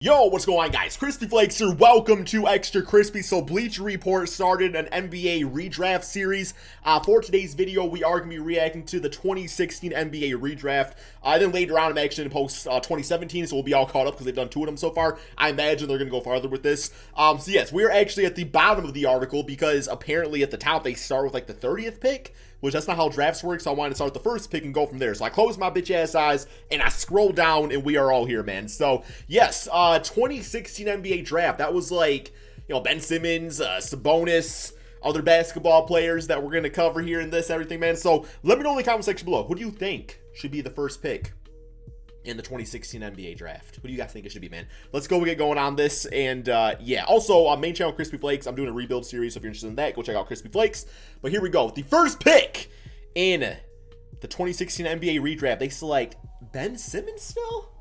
Yo, what's going on, guys? Crispy Flakes here. Welcome to Extra Crispy. So Bleacher Report started an NBA redraft series. For today's video, we are going to be reacting to the 2016 NBA redraft. Then later on, I'm actually going to post 2017, so we'll be all caught up because they've done two of them so far. I imagine they're going to go farther with this. So yes, we're actually at the bottom of the article because apparently at the top they start with like the 30th pick, which that's not how drafts work, so I wanted to start with the first pick and go from there. So I closed my bitch ass eyes and I scroll down and we are all here, man. So yes, 2016 NBA draft, that was like, you know, Ben Simmons, Sabonis, other basketball players that we're going to cover here in this, everything, man. So let me know in the comment section below, who do you think should be the first pick in the 2016 NBA draft? Who do you guys think it should be, man? Let's go get going on this. And yeah, also on main channel Crispy Flakes, I'm doing a rebuild series, so if you're interested in that, go check out Crispy Flakes. But here we go. The first pick in the 2016 NBA redraft, they select Ben Simmons still?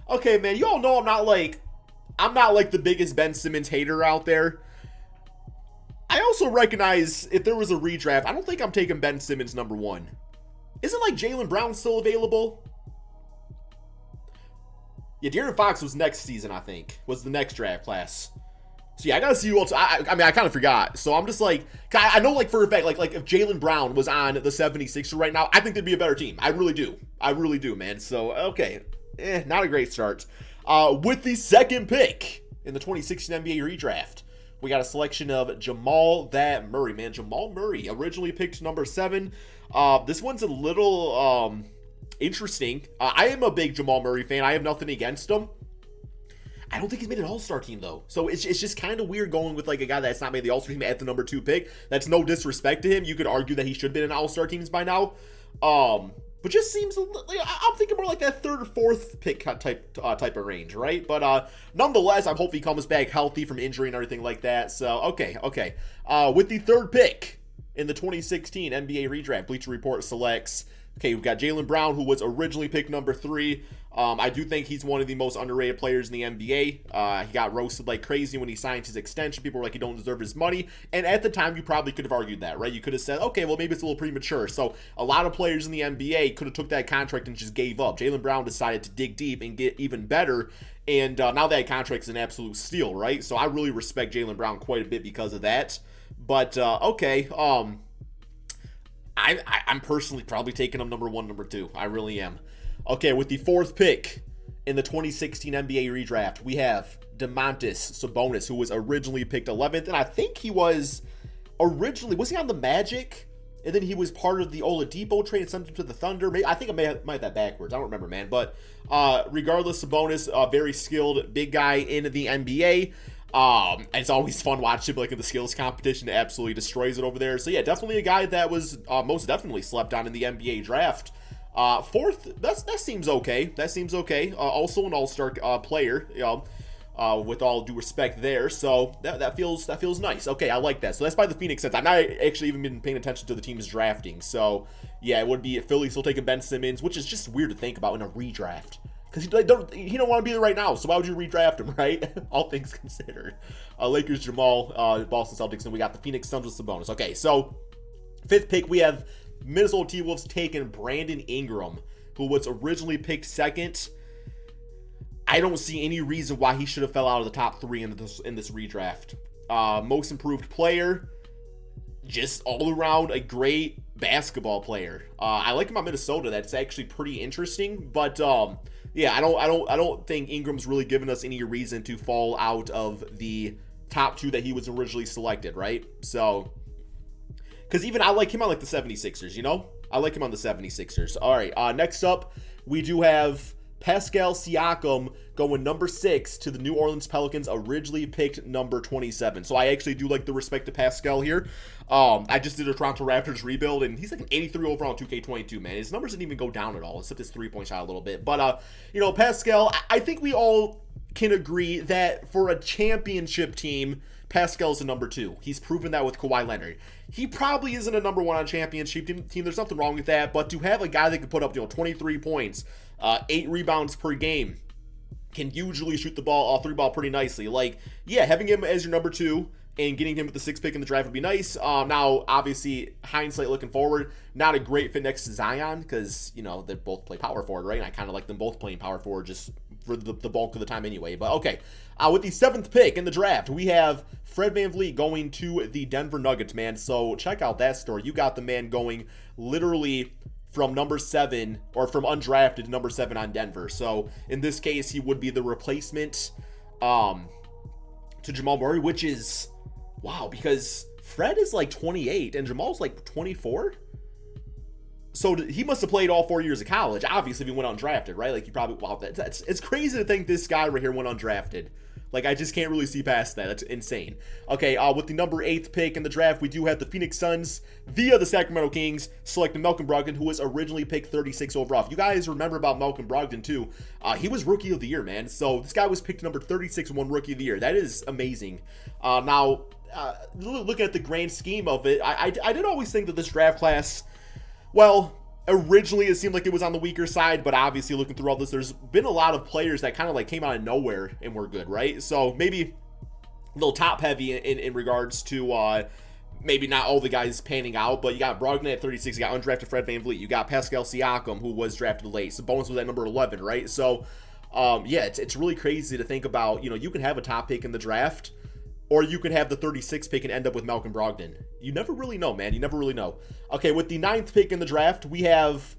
Okay, man, you all know I'm not like the biggest Ben Simmons hater out there. I also recognize if there was a redraft, I don't think I'm taking Ben Simmons number one. Isn't like Jaylen Brown still available? Yeah, De'Aaron Fox was next season, I think. Was the next draft class. So yeah, I gotta see who else. I mean, I kind of forgot. So I'm just like, I know like for a fact, like if Jaylen Brown was on the 76ers right now, I think they'd be a better team. I really do. I really do, man. So, okay. Not a great start. With the second pick in the 2016 NBA redraft, we got a selection of Jamal Murray, man. Jamal Murray, originally picked number 7. This one's a little, interesting. I am a big Jamal Murray fan. I have nothing against him. I don't think he's made an all-star team, though. So it's just kind of weird going with like a guy that's not made the all-star team at the number 2 pick. That's no disrespect to him. You could argue that he should have been in all-star teams by now. But just seems, I'm thinking more like that 3rd or 4th pick type of range, right? But nonetheless, I'm hoping he comes back healthy from injury and everything like that. So, okay. With the 3rd pick in the 2016 NBA redraft, Bleacher Report selects, okay, we've got Jaylen Brown, who was originally picked number 3. I do think he's one of the most underrated players in the NBA. He got roasted like crazy when he signed his extension. People were like, he don't deserve his money. And at the time, you probably could have argued that, right? You could have said, okay, well, maybe it's a little premature. So a lot of players in the NBA could have took that contract and just gave up. Jaylen Brown decided to dig deep and get even better. And now that contract is an absolute steal, right? So I really respect Jaylen Brown quite a bit because of that. But, okay, I'm personally probably taking him number 1, number 2. I really am. Okay, with the 4th pick in the 2016 NBA redraft, we have Domantas Sabonis, who was originally picked 11th, and I think he was originally, was he on the Magic? And then he was part of the Oladipo trade and sent him to the Thunder. Maybe, I think I might have that backwards. I don't remember, man. But regardless, Sabonis, very skilled, big guy in the NBA. It's always fun watching him like in the skills competition. Absolutely destroys it over there. So yeah, definitely a guy that was most definitely slept on in the NBA draft. 4th, that seems okay. That seems okay. Also an all-star player, you know, with all due respect there. So that feels nice. Okay, I like that. So that's by the Phoenix Suns. I've not actually even been paying attention to the team's drafting. So yeah, it would be Philly still taking Ben Simmons, which is just weird to think about in a redraft. Because he don't want to be there right now, so why would you redraft him, right? All things considered. Lakers, Jamal, Boston Celtics, and we got the Phoenix Suns with Sabonis. Okay, so 5th pick, we have Minnesota T-Wolves taking Brandon Ingram, who was originally picked 2nd. I don't see any reason why he should have fell out of the top 3 in this redraft. Most improved player, just all around a great basketball player. I like him on Minnesota. That's actually pretty interesting, but yeah, I don't think Ingram's really given us any reason to fall out of the top 2 that he was originally selected, right? So, because even I like him on like the 76ers, you know? I like him on the 76ers. All right, next up, we do have Pascal Siakam going number 6 to the New Orleans Pelicans, originally picked number 27. So I actually do like the respect to Pascal here. I just did a Toronto Raptors rebuild, and he's like an 83 overall in 2K22, man. His numbers didn't even go down at all, except his 3-point shot a little bit. But, you know, Pascal, I think we all can agree that for a championship team, Pascal's a number 2. He's proven that with Kawhi Leonard. He probably isn't a number 1 on championship team. There's nothing wrong with that. But to have a guy that can put up, you know, 23 points, 8 rebounds per game, can usually shoot the ball, 3-ball pretty nicely. Like, yeah, having him as your number 2 and getting him with the 6th pick in the draft would be nice. Now, obviously, hindsight looking forward, not a great fit next to Zion because, you know, they both play power forward, right? And I kind of like them both playing power forward just for the bulk of the time anyway. But okay, with the 7th pick in the draft, we have Fred VanVleet going to the Denver Nuggets, man. So check out that story. You got the man going literally from number 7, or from undrafted to number 7 on Denver. So in this case, he would be the replacement to Jamal Murray, which is, wow, because Fred is like 28 and Jamal's like 24. So he must have played all 4 years of college, obviously, if he went undrafted, right? Like, you probably, wow, it's crazy to think this guy right here went undrafted. Like, I just can't really see past that. That's insane. Okay, with the number 8th pick in the draft, we do have the Phoenix Suns, via the Sacramento Kings, selecting Malcolm Brogdon, who was originally picked 36 overall. If you guys remember about Malcolm Brogdon, too, he was Rookie of the Year, man. So this guy was picked number 36 and won Rookie of the Year. That is amazing. Now, looking at the grand scheme of it, I did always think that this draft class, well, originally it seemed like it was on the weaker side, but obviously looking through all this, there's been a lot of players that kind of like came out of nowhere and were good, right? So maybe a little top heavy in regards to maybe not all the guys panning out, but you got Brogdon at 36, you got undrafted Fred VanVleet, you got Pascal Siakam, who was drafted late, Sabonis was at number 11, right? So yeah, it's really crazy to think about. You know, you can have a top pick in the draft, or you could have the 36th pick and end up with Malcolm Brogdon. You never really know, man. You never really know. Okay, with the 9th pick in the draft, we have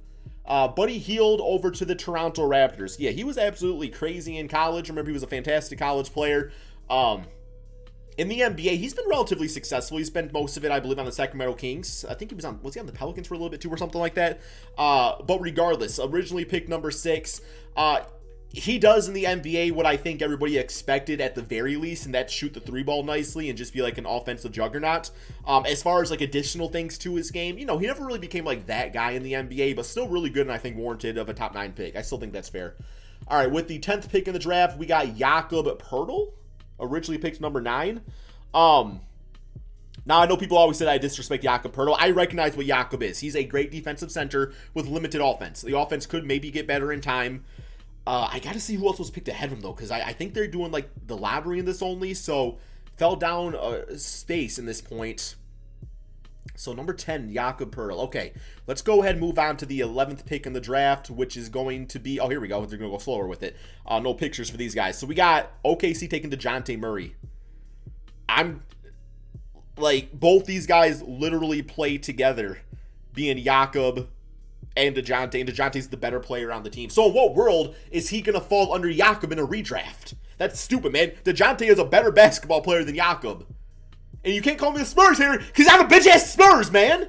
Buddy Hield over to the Toronto Raptors. Yeah, he was absolutely crazy in college. Remember, he was a fantastic college player. In the NBA, he's been relatively successful. He spent most of it, I believe, on the Sacramento Kings. I think was he on the Pelicans for a little bit too, or something like that? But regardless, originally picked number 6. He does in the NBA what I think everybody expected at the very least, and that's shoot the 3-ball nicely and just be like an offensive juggernaut. As far as like additional things to his game, you know, he never really became like that guy in the NBA, but still really good, and I think warranted of a top 9 pick. I still think that's fair. All right, with the 10th pick in the draft, we got Jakob Poeltl, originally picked number 9. Now, I know people always said I disrespect Jakob Poeltl. I recognize what Jakob is. He's a great defensive center with limited offense. The offense could maybe get better in time. I got to see who else was picked ahead of him, though, because I think they're doing, like, the lottery in this only, so fell down space in this point. So, number 10, Jakob Poeltl. Okay, let's go ahead and move on to the 11th pick in the draft, which is going to be, oh, here we go. They're going to go slower with it. No pictures for these guys. So, we got OKC taking DeJounte Murray. Both these guys literally play together, being Jakob and DeJounte's the better player on the team. So in what world is he going to fall under Jakob in a redraft? That's stupid, man. DeJounte is a better basketball player than Jakob. And you can't call me the Spurs here, because I'm a bitch-ass Spurs, man!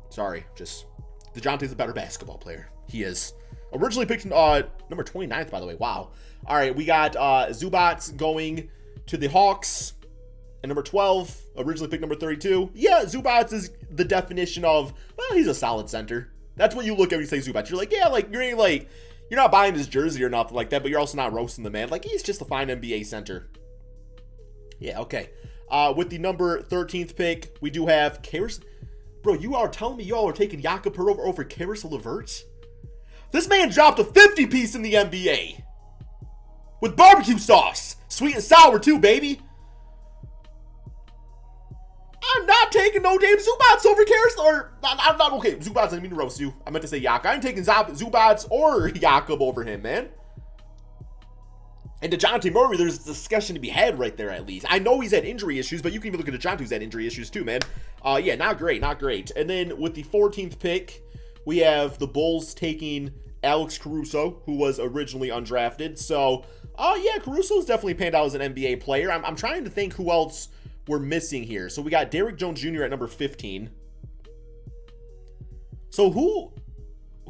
Sorry, just, DeJounte's a better basketball player. He is. Originally picked number 29th, by the way. Wow. All right, we got Zubac going to the Hawks. And number 12, originally picked number 32. Yeah, Zubac is the definition of, well, he's a solid center. That's what you look at when you say Zubac. You're like, yeah, like, you're not buying his jersey or nothing like that, but you're also not roasting the man. Like, he's just a fine NBA center. Yeah, okay. With the number 13th pick, we do have Karis. Bro, you are telling me y'all are taking Jakob Poeltl over Caris LeVert? This man dropped a 50-piece in the NBA. With barbecue sauce. Sweet and sour, too, baby. I'm not taking no damn Zubac over Karis, or I'm not okay. Zubac, I didn't mean to roast you. I meant to say Jakob. I'm taking Zubac or Jakob over him, man. And DeJounte Murray, there's discussion to be had right there at least. I know he's had injury issues, but you can even look at DeJounte who's had injury issues too, man. Yeah, not great, not great. And then with the 14th pick, we have the Bulls taking Alex Caruso, who was originally undrafted. So, yeah, Caruso's definitely panned out as an NBA player. I'm trying to think who else we're missing here. So we got Derrick Jones Jr. at number 15. So who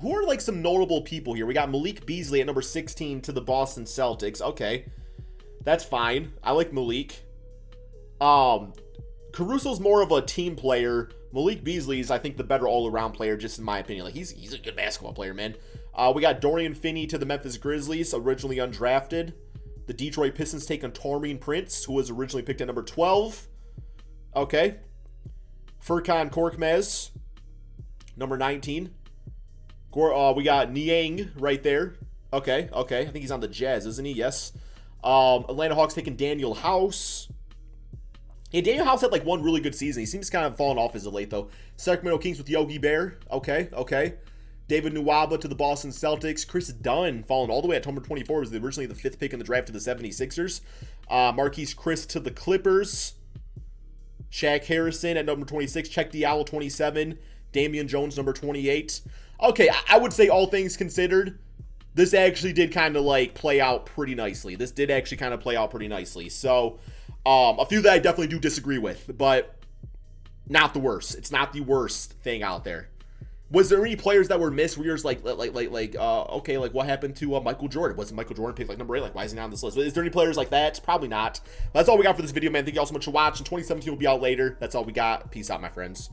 are like some notable people here? We got Malik Beasley at number 16 to the Boston Celtics. Okay, that's fine. I like Malik. Caruso's more of a team player. Malik Beasley is, I think, the better all-around player, just in my opinion. Like, he's a good basketball player, man. We got Dorian Finney to the Memphis Grizzlies, originally undrafted. The Detroit Pistons take on Taurean Prince, who was originally picked at number 12. Okay. Furkan Korkmaz, number 19. We got Niang right there. Okay. I think he's on the Jazz, isn't he? Yes. Atlanta Hawks taking Daniel House. Yeah, Daniel House had like one really good season. He seems kind of fallen off as of late, though. Sacramento Kings with Yogi Bear. Okay. David Nwaba to the Boston Celtics. Chris Dunn falling all the way at number 24. Was originally the 5th pick in the draft to the 76ers. Marquise Chris to the Clippers. Shaq Harrison at number 26. Check Diallo 27. Damian Jones number 28. Okay, I would say all things considered, this actually did kind of like play out pretty nicely. This did actually kind of play out pretty nicely. So, a few that I definitely do disagree with, but not the worst. It's not the worst thing out there. Was there any players that were missed where you're just okay, like what happened to Michael Jordan? Wasn't Michael Jordan picked like number 8? Like, why is he not on this list? Is there any players like that? Probably not. But that's all we got for this video, man. Thank you all so much for watching. 2017 will be out later. That's all we got. Peace out, my friends.